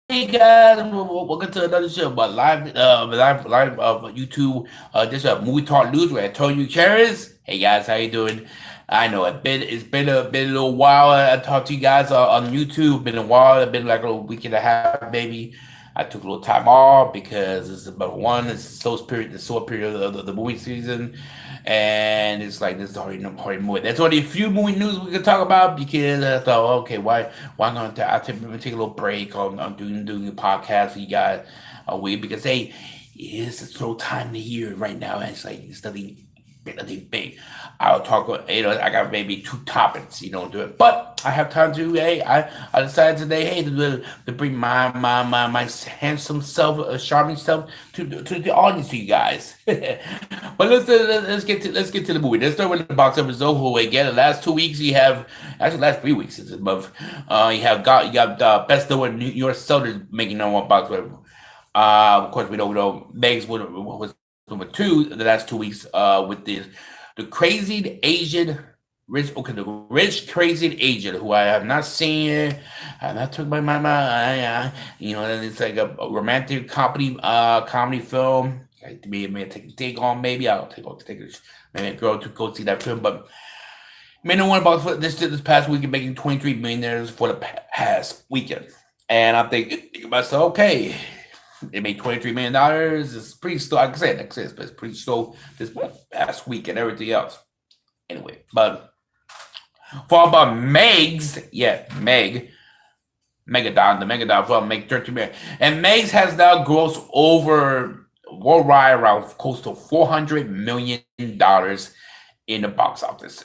Hey guys, welcome to another show, but live of YouTube. This is movie talk news with Antonio Gutierrez. Hey guys, how you doing? I know it's been a little while. I talked to you guys on YouTube. Been a while. It's been like a week and a half, maybe. I took a little time off because it's about one. It's the slow period of the movie season, and it's like this is already movie. There's only a few movie news we can talk about because I thought, okay, why not? Take a little break on doing a podcast for you guys a week because hey, it's a slow time of the year right now. And it's like it's nothing big. I'll talk. I got maybe two topics. Do it, but I have time to. Hey, I decided today, hey, to bring my handsome self, charming self to the audience, to you guys. But let's get to the movie. Let's start with the box office overhaul again. The last 2 weeks you have actually last 3 weeks is above. You got best of New York Sellers making number one box office. Of course, we know Megs was number two the last 2 weeks. With the crazy Asian the rich crazy Asian who I have not seen. I have not took my and it's like a romantic comedy film. Like, maybe take a take on. Maybe I'll take a maybe a girl to go see that film, but. Made no one about this past weekend making $23 million for the past weekend. And I'm thinking to myself, okay, they made $23 million. It's pretty slow. Like I said, it's pretty slow this past week and everything else. Anyway, but for about Megadon, the Megadon film make 13 million. And Megs has now grossed over worldwide around close to $400 million in the box office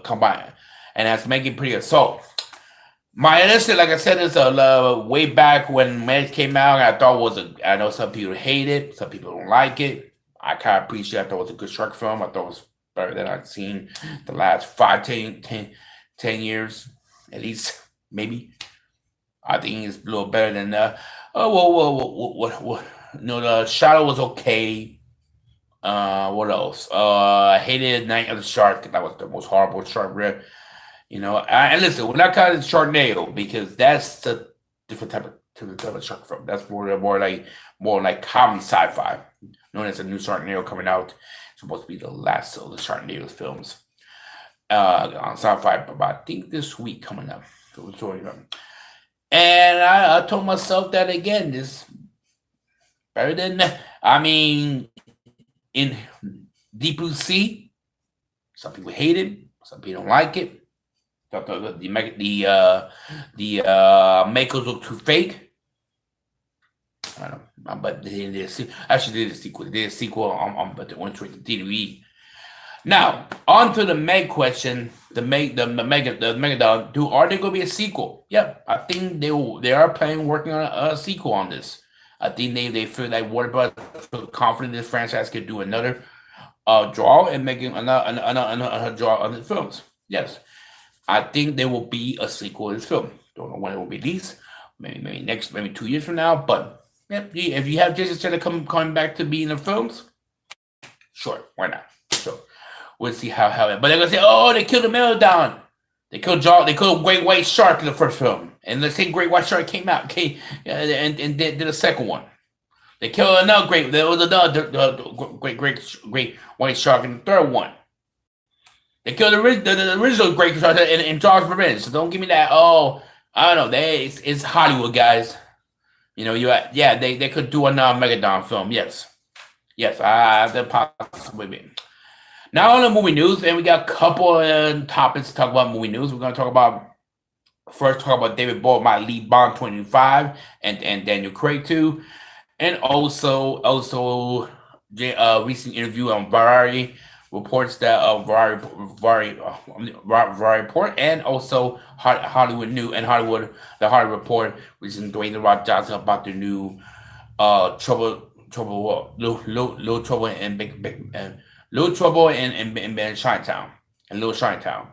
combined. And that's making pretty good. So my initial, like I said, is way back when Megs came out. I thought I know some people hate it, some people don't like it. I kind of appreciate. I thought it was a good shark film. I thought it was better than I've seen the last 10 years, at least maybe. I think it's a little better than what the Shadow was okay. What else? I hated Night of the Shark. That was the most horrible shark rip. And listen, we're not calling it Sharknado because that's a different type of shark film. That's more like comedy sci-fi. Known as a new Sharknado coming out. It's supposed to be the last of the Sharknado films on sci-fi, but I think this week coming up. And I told myself that again. This better than I mean in Deep Blue Sea. Some people hate it. Some people don't like it. The makers look too fake. I don't know, but actually did a sequel. They did a sequel but they went straight to DVD. Now on to the Meg question. The Megadon. Are they going to be a sequel? Yep, I think they are planning working on a sequel on this. I think they feel like Warner Bros. Feel confident this franchise could do another draw and making another draw on the films. Yes, I think there will be a sequel to this film. Don't know when it will be released. Maybe 2 years from now. But yeah, if you have Jason Statham coming back to be in the films, sure, why not? So we'll see how it. But they're gonna say, oh, they killed the Megalodon. They killed Great White Shark in the first film, and the same Great White Shark came and did a second one. They killed another great. There was another great white shark in the third one. They killed the original great shark in Jaws Revenge. So don't give me that. Oh, I don't know. It's Hollywood, guys. They could do another Megadon film. Yes, they're possibly. Now on the movie news, and we got a couple of topics to talk about movie news. We're gonna talk about David Bowie, my lead Bond 25, and Daniel Craig too, and recent interview on Variety reports that Variety report, and also the Hollywood Report, which is Dwayne the Rock Johnson about the new little trouble in little trouble in Chinatown and Little Chinatown.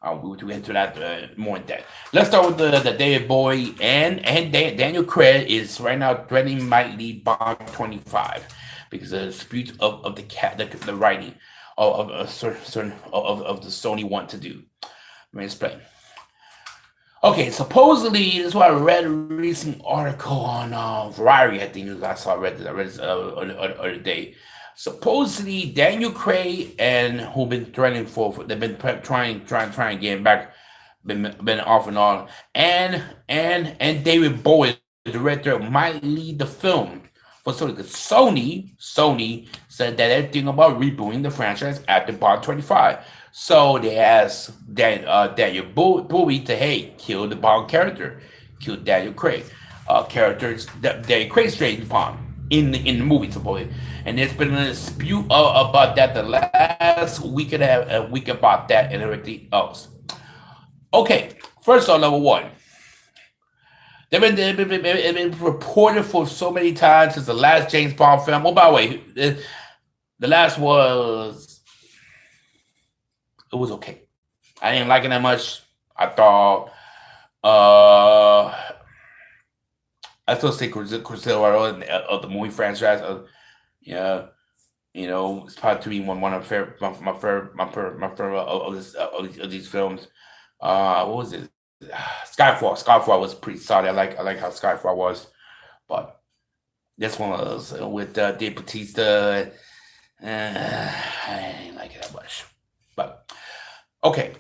We'll get into that more in depth. Let's start with the David Bowie and Daniel Craig is right now threatening might lead Bond 25 because of the dispute of the writing of certain of the Sony want to do. Let me explain. Okay, supposedly this is what I read a recent article on Variety. I think it was, I read this other day. Supposedly Daniel Craig and who've been threatening they've been trying to get him back, been off and on, and David Bowie, the director, might lead the film for Sony. Because Sony said that everything about rebooting the franchise after Bond 25. So they asked Daniel Bowie to, hey, kill the Bond character, kill Daniel Craig characters, Daniel Craig's James Bond in the movie supposedly. And there's been a dispute about that the last week about that and everything else. Okay, first on number one, they've been reported for so many times since the last James Bond film. Oh, by the way, the last was, it was okay. I didn't like it that much. I thought uh I still say Crusader of the movie franchise. Yeah, it's probably to be one of my favorite of these films. What was it? Skyfall. Skyfall was pretty solid. I like how Skyfall was, but this one was with Dave Bautista. I didn't like it that much. But okay,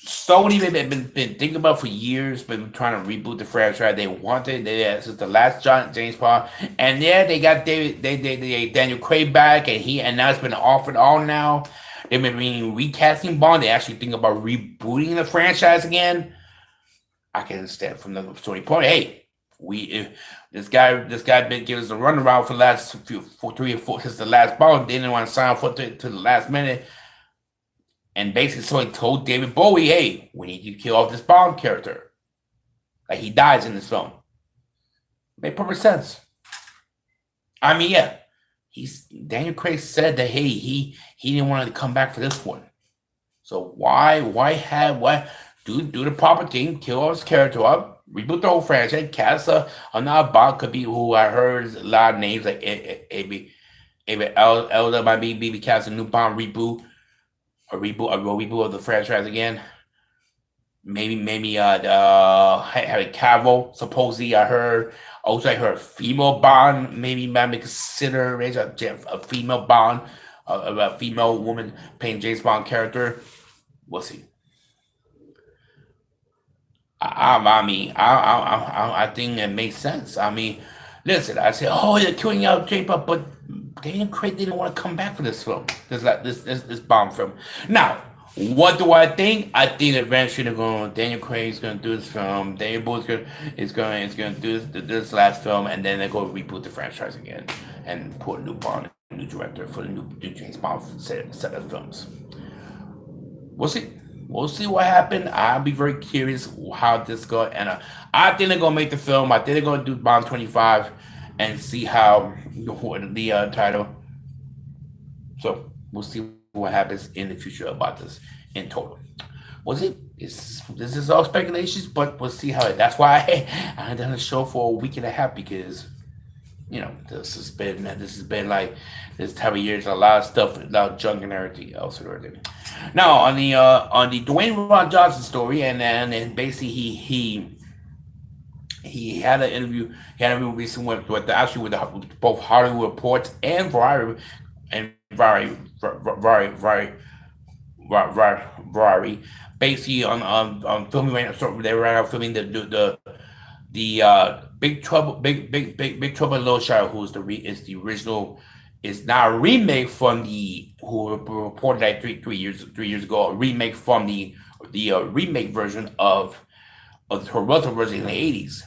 Sony been thinking about for years, been trying to reboot the franchise. They wanted since the last James Bond, and yeah, they got Daniel Craig back, and now it's been off and on now. They've been recasting Bond. They actually think about rebooting the franchise again. I can understand from the Sony point. Hey, we if this guy been giving us a runaround for the last for 3 or 4 since the last Bond. They didn't want to sign for to the last minute. And basically, so he told David Bowie, hey, we need you to kill off this Bond character. Like, he dies in this film. Made perfect sense. I mean, yeah. Daniel Craig said that, hey, he didn't want to come back for this one. So why do the proper thing, kill off his character up, reboot the whole franchise, cast another Bond, could be who I heard a lot of names like Maybe Elder might be cast a new Bond reboot, a reboot of the franchise again. Maybe Harry Cavill. Supposedly, I heard female Bond. Maybe might consider a female Bond, a female woman playing James Bond character. We'll see. I think it makes sense. I mean, listen, I said, oh, you're killing out J-Pop, but Daniel Craig didn't want to come back for this film, this bomb film. Now, what do I think? I think eventually Daniel Craig's gonna do this film. Daniel Booth's gonna do this last film, and then they're gonna reboot the franchise again and put a new Bond, a new director for the new James Bond set of films. We'll see. We'll see what happened. I'll be very curious how this goes, and I think they're gonna make the film. I think they're gonna do Bond 25 and see how the title. So we'll see what happens in the future about this in total. We'll see. This is all speculations, but we'll see how it. That's why I done a show for a week and a half because this has been like this time of years, a lot of stuff, a lot of junk and everything else and everything. Now on the Dwayne Ron Johnson story, and basically he had an interview. He had an interview recently with both Hollywood Reports and Variety, Variety, basically on filming right now. So they were right now filming the Big Trouble in Little China, who is is the original, is now a remake from the who reported that three years ago, a remake from the remake version of the Toronto version in the 80s.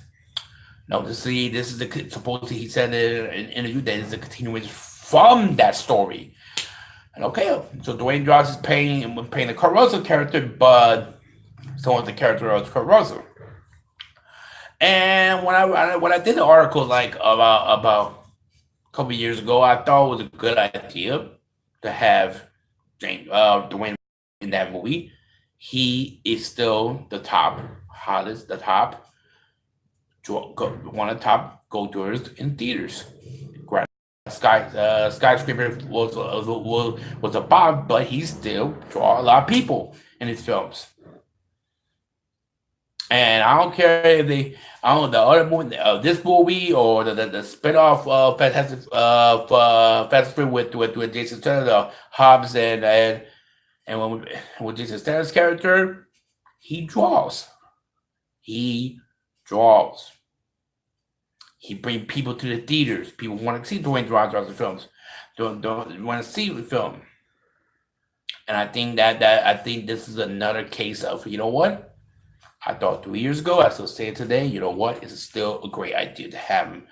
No, this is supposedly he said in an interview that is a continuation from that story. And okay, so Dwayne Johnson is playing the Caruso character, but so is the character of Caruso. And when I did the article like about a couple of years ago, I thought it was a good idea to have Dwayne in that movie. He is still the top hottest, the top one of the top go doers in theaters. Skyscraper was a bomb, but he still draw a lot of people in his films. And I don't care if they, I don't the other movie, this movie or the spinoff of Fantastic with Jason Statham, the Hobbs and when with Jason Statham's character, he draws, he draws, he bring people to the theaters. People want to see Dwayne Johnson films, don't want to see the film, and I think that I think this is another case of, you know what. I thought 3 years ago. I still say it today. You know what? It's still a great idea to have him.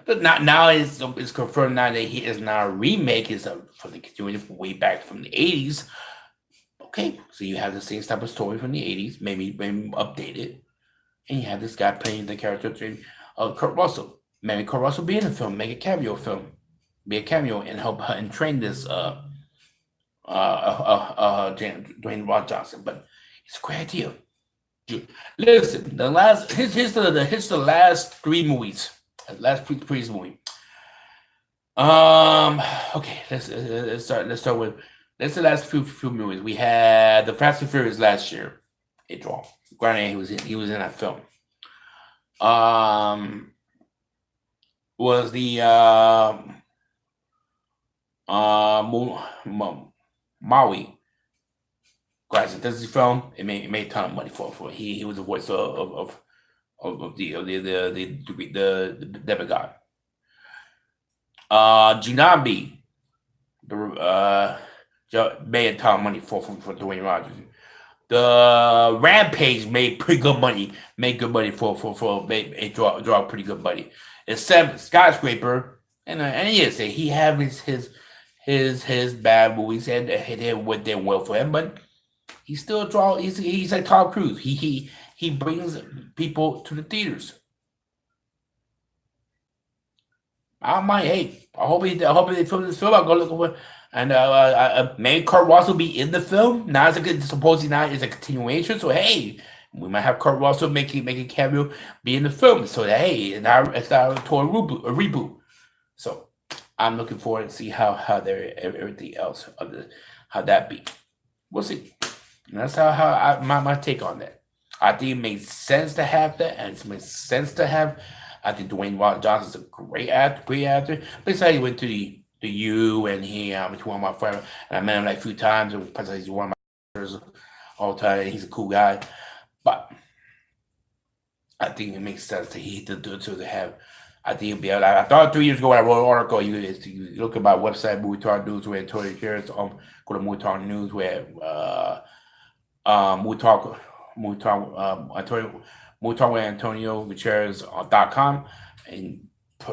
But not now. It's confirmed now that he is not a remake. It's for the continuation way back from the 80s. Okay, so you have the same type of story from the 80s, maybe updated, and you have this guy playing the character of Kurt Russell. Maybe Kurt Russell be in the film, make a cameo film, be a cameo and help and train this Dwayne Rock Johnson. But it's a great idea. Listen, the last here's the last three movies. Last previous movie. Okay, let's start with let's the last few movies. We had the Fast and Furious last year. It draw. Granted, he was in that film. Um, was the Maui. Guys, this is film. It made a ton of money for he was the voice of the demigod. Jinambi, made a ton of money for Dwayne Rogers. The Rampage made pretty good money. Made good money for made it draw pretty good money. Except Skyscraper, and he have his bad movies and it went there well for him, but he still draw. He's like Tom Cruise. He brings people to the theaters. I might. Hey, I hope they film this film. I'll go look for. And maybe Kurt Russell be in the film. Now it's supposedly now is a continuation. So hey, we might have Kurt Russell make a cameo, be in the film. So that, hey, it's not a total reboot. So I'm looking forward to see how everything else how that be. We'll see. And that's my take on that. I think it makes sense to have that, and it makes sense to have. I think Dwayne Johnson's a great actor. Besides, he went to the U, and he's one of my friends, and I met him like a few times. And he's one of my friends all the time. He's a cool guy, but I think it makes sense to have. I think it'd be. I thought 3 years ago when I wrote an article. You look at my website, Movie Talk News, where Tony Gutierrez. Go to Movie Talk News, where Movie Talk with Antonio Gutierrez.com and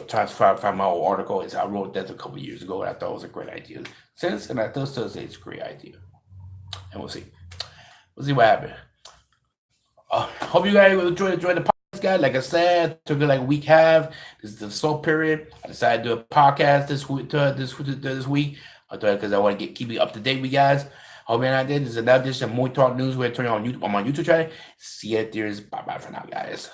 try to find my old article. I wrote that a couple of years ago, and I thought it was a great idea. Since, and I still say it's a great idea. And we'll see. We'll see what happens. Hope you guys will enjoy the podcast, guys. Like I said, took it like a week half. This is the slow period. I decided to do a podcast this week. I thought because I want to keep you up to date with you guys. Hope you did. This is another edition of Movie Talk News. We're turning on my YouTube channel. See you at theaters. Bye bye for now, guys.